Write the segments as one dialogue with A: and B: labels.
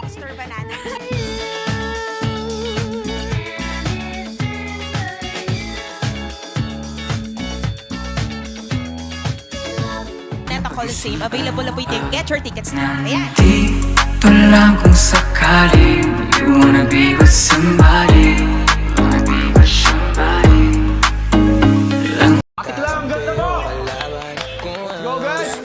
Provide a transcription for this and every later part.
A: Mr. Banana. Neto Coliseum. Available na po yung get your tickets na. Ayan.
B: Dito lang kung sakaling you wanna be with somebody.
C: Go guys!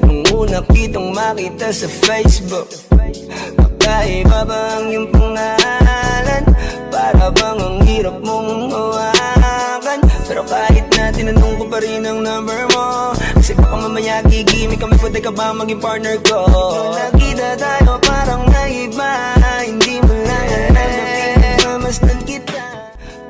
D: Nung una kitang makita sa Facebook, kakaiba ba ang iyong pangalan? Para bang ang hirap mong hawakan? Pero kahit na tinanong ko pa rin ang number mo, kasi baka mamaya gigimik kami, pwede ka ba maging partner ko? Nung nakita tayo parang naiba, hindi mo lang alam, masdan kita.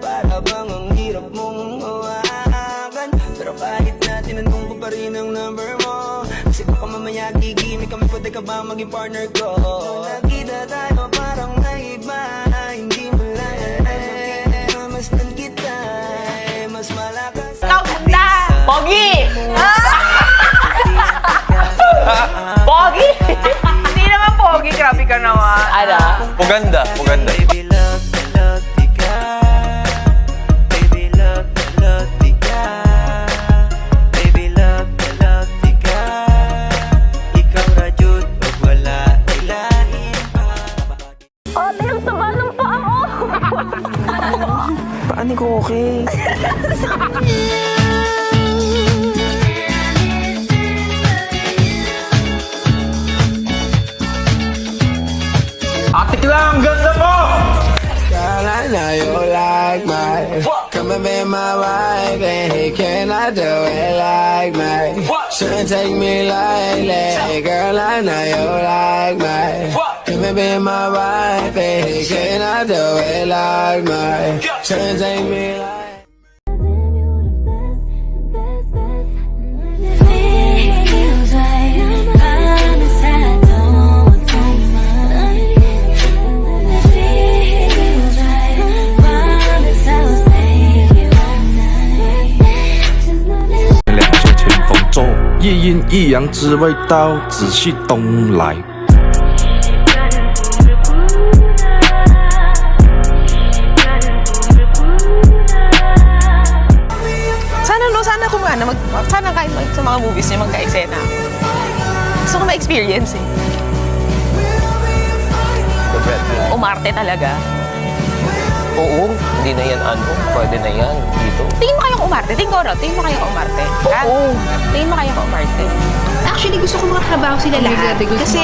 D: Para bang ang hirap mong hawakan? Pero kahit na tinanong ko pa rin ang number mo, kasi baka mamaya gigimik kami, pwede ka ba maging partner ko? Nung nakita tayo parang naiba, hindi mo lang alam, masdan kita, mas malakas.
A: Punta!
E: Pogi! Pogi?
A: Hindi naman pogi. Grabe ka naman.
E: Ano?
C: Puganda, puganda.
D: Baby, love, love, tika. Baby, love, love, tika. Baby, love, love, tika. Ikaw radyot, pag wala ilahin pa.
E: Ate, ang taba ng paa mo!
D: Paano ko okay?
C: Atik lang, ganda mo!
D: Girl, I know you like me. Come and be my wife, and hey, can I do it like me? Shouldn't take me lightly. Girl, I know you like me. Come and be my wife, and hey, can I do it like me? Shouldn't take me lightly.
F: 一阴一阳之味道，仔细东来。
E: Sana kahit sa mga movies niya magka-eksena. Gusto ko ma-experience eh. Umarte talaga.
G: Oo, hindi na yan ano, pwede na yan dito.
E: Tingin mo kayong umarte? Tingin mo kayong umarte?
G: Oo.
E: Tingin mo kayong umarte?
H: Actually, gusto ko makatrabaho sila lahat. Kasi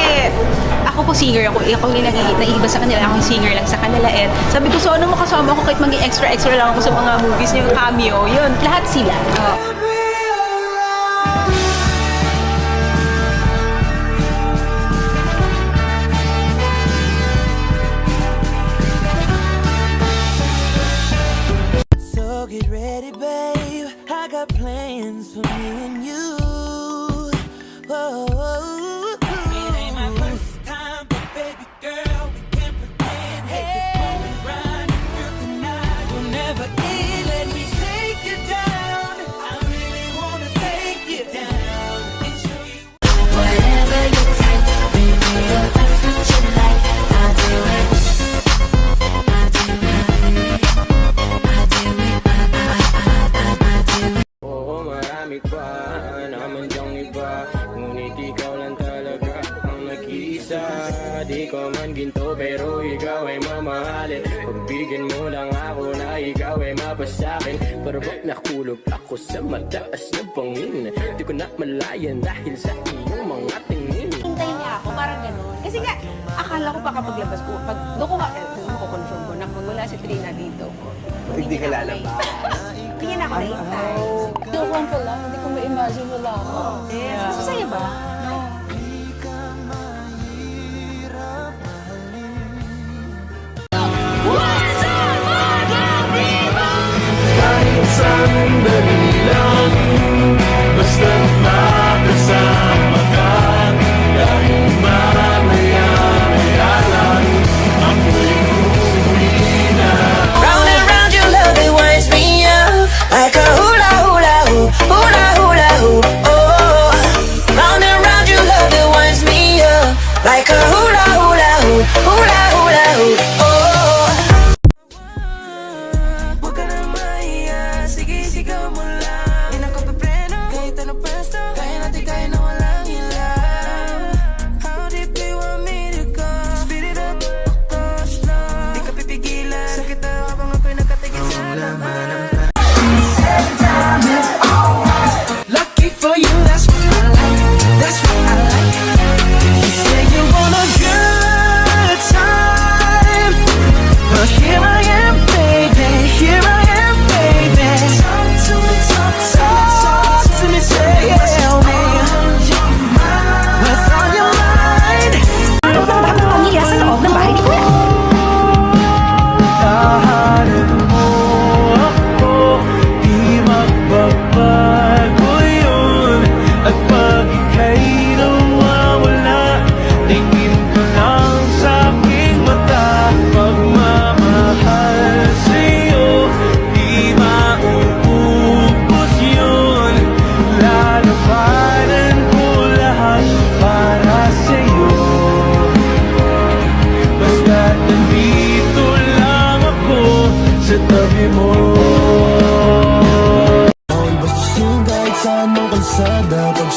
H: ako po singer ako. Ako yung naiiba sa kanila. Ako yung singer lang sa kanila. And sabi ko, so ano makasama ko kahit maging extra lang ako sa mga movies niyo, cameo. Yun, lahat sila.
D: So get ready, babe. I got plans for me and you. Whoa. It ain't my first time, but baby girl, we can't pretend. Hey, this moment right here tonight will never end. Let me take you down. I really wanna take you down and show you.
B: Whatever you take, baby, if that's what you like, I'll do it. I'll do it. I'll do it.
D: Oo, marami pa naman diyang iba, ngunit ikaw lang talaga ang nag-iisa. Di ko man ginto pero ikaw ay mamahalin. Pagbigyan mo lang ako na ikaw ay mapasakin. Pero ba't nakulog ako sa mataas na bangin? Di ko na malayan dahil sa iyong mga tingin.
H: Hintay niya ako, parang gano'n. Kasi nga, akala ko baka paglabas ko, doon ko confirm ko na pag wala si Trina dito. Hindi ka lalabas. Hindi niya na ako nahintay.
E: Joke ko lang, hindi ko ma-imagine wala ako.
H: Yes. Masaya ba?
F: Sandali lang, basta makasama ka. Kahit mamaya-maya lang, ako'y uuwi na.
D: Round and round your love, it winds me up.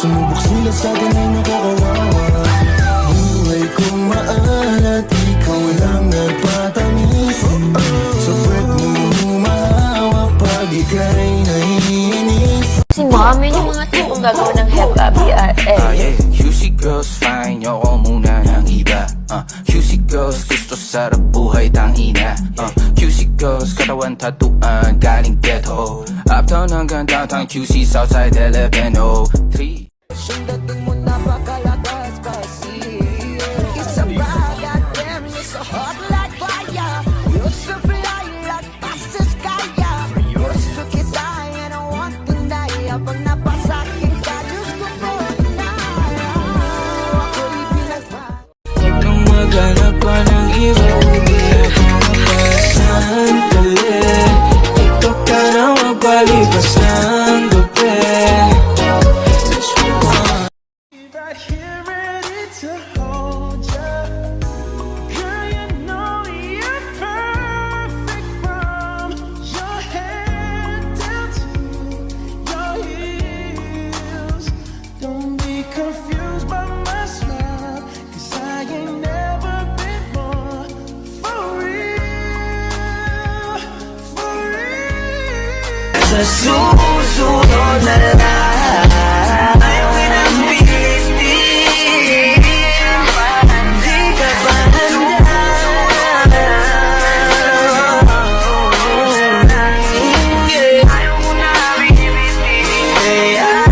D: Sumubok sila sa atin ay nakakawawa. Buhay kong maalat, ikaw lang nagpatamis. Sa puwet mo humahawak pag ika'y naiinis.
E: Si mom, yun yung mga tipong gagawin ng hepa,
F: yeah. QC girls fine, yoko muna ng iba. QC girls gusto sarap buhay tangina. QC girls katawan tatuan galing ghetto. Uptown hanggang downtown QC Southside Eleveno 3.
D: Sundating mo napakalakas pa siya. Isa ba, goddamn, you're so hot like fire. You're so fly like fast as kaya. You're so kita and I want to die. Habang napasakin ka, Diyos ko po inaya. Ako'y pinagpapalala. Huwag nang maghanap pa ng iba. Hindi ako mapasandali. Ito ka na magpalipas ng gabi. Sa susunod na lang ayaw ng pilitin. Hindi ka ba handa? Ayaw mo na pilitin. Kaya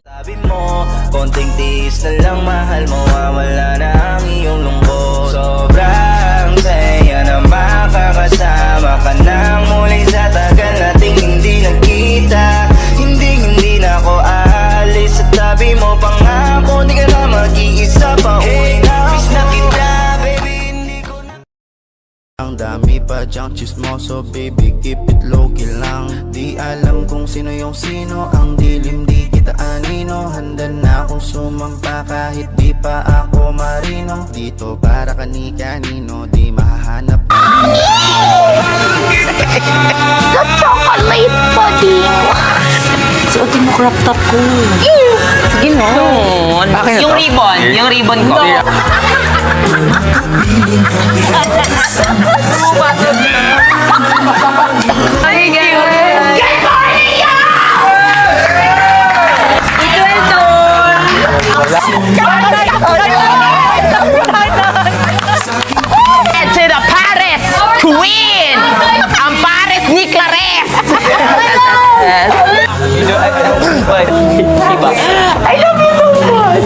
D: sabi mo, konting tiis na lang, mahal mo, wala na ang iyong lungkot. Sobrang saya na makakasama ka nang muli sa tagal nating hindi nagkita. Hindi na ako aalis sa tabi mo, pangako di ka na mag-iisa pa. Uwi na, miss na kita, baby, hindi ko na. Ang dami pa dyang chismoso, baby, keep it low-key lang. Di alam kung sino yung sino, ang dilim di kita anino. Handa na akong sumampa kahit di pa ako marino. Dito para kani-kanino, di mahahanap.
E: The chocolate pudding! Suotin mo crop top ko. Sige na.
G: Yung ribbon. Yung ribbon ko.
E: Ay, good morning,
G: To the Paris Queen! Ang Paris ni Clares! Diba? I love you so much!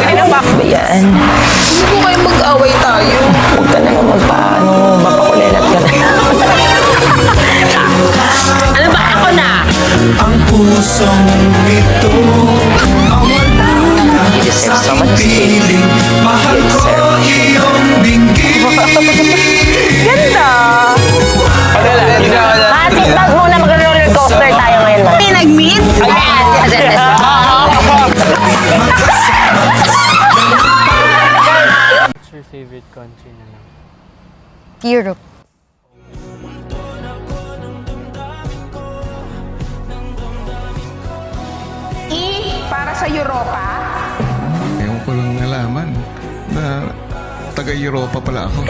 G: Ano ba ako yan?
E: Hindi ko kayo mag-away tayo.
G: Huwag ka naman magpaano, mapakulelat ka na. Ano ba? Ako na!
D: Ang pusong ito ang wala na sa aking piling. Mahal ko iyong binggit.
E: Ganda!
G: Sit back muna, mag-roller coaster tayo ngayon.
E: May nag-meet?
G: Yes!
I: What's your favorite country na lang?
E: Europe.
H: Para sa Europa.
F: Ngayon ko lang nalaman na taga-Europa pala ako.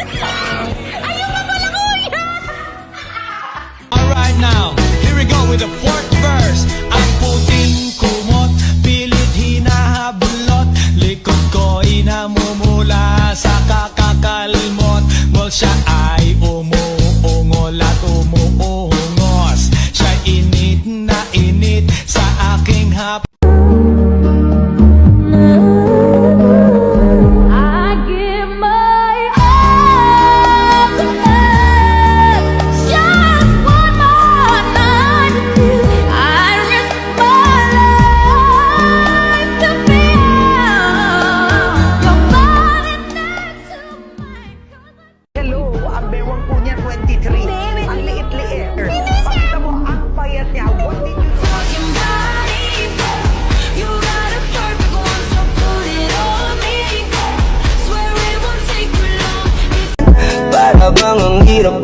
D: Alright now, here we go with the fourth verse. Ang puting kumot, pilit hinahabulot. Likod ko inamumula sa kakakalmot. Well, siya ay umuungol at umuungos. Siya init na init sa aking hap.
B: I don't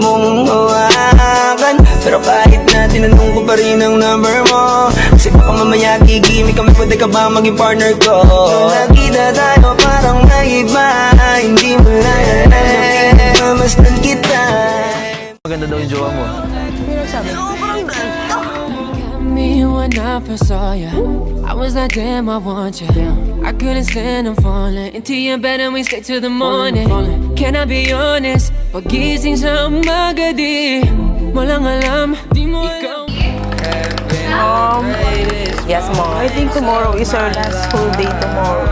D: mong hawakan. Pero kahit na tinanong ko pa rin ang number mo, kasi baka mamaya gigimik kami, pwede ka ba maging partner ko? Nakita tayo parang naiba, hindi mo lang mamasdan kita.
C: Maganda daw yung jowa mo.
B: Me when I first saw ya, I was like, damn, I want ya. I couldn't stand on falling into your bed and we stayed till the morning. Can I be honest? Pagising sa umaga di mo lang alam, di mo ikaw.
E: Yes, Mom. I think tomorrow is our last whole day tomorrow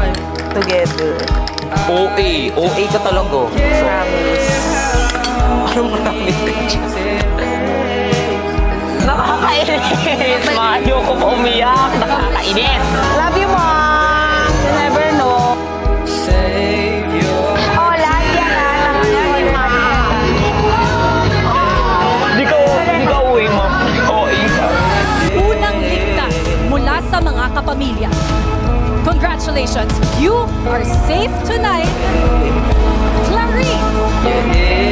E: together.
G: OA ka talaga.
E: Promise. Ano mo namin?
G: Nakakainis. Ayoko pa umiyak. Nakakainis.
E: Love you, Mom. You never know. Oh, lahat yan nakakainis, Mom.
G: Di ka uwi, ma'am. OA ka.
J: Unang ligtas mula sa mga kapamilya. Congratulations, you are safe tonight, Clarice!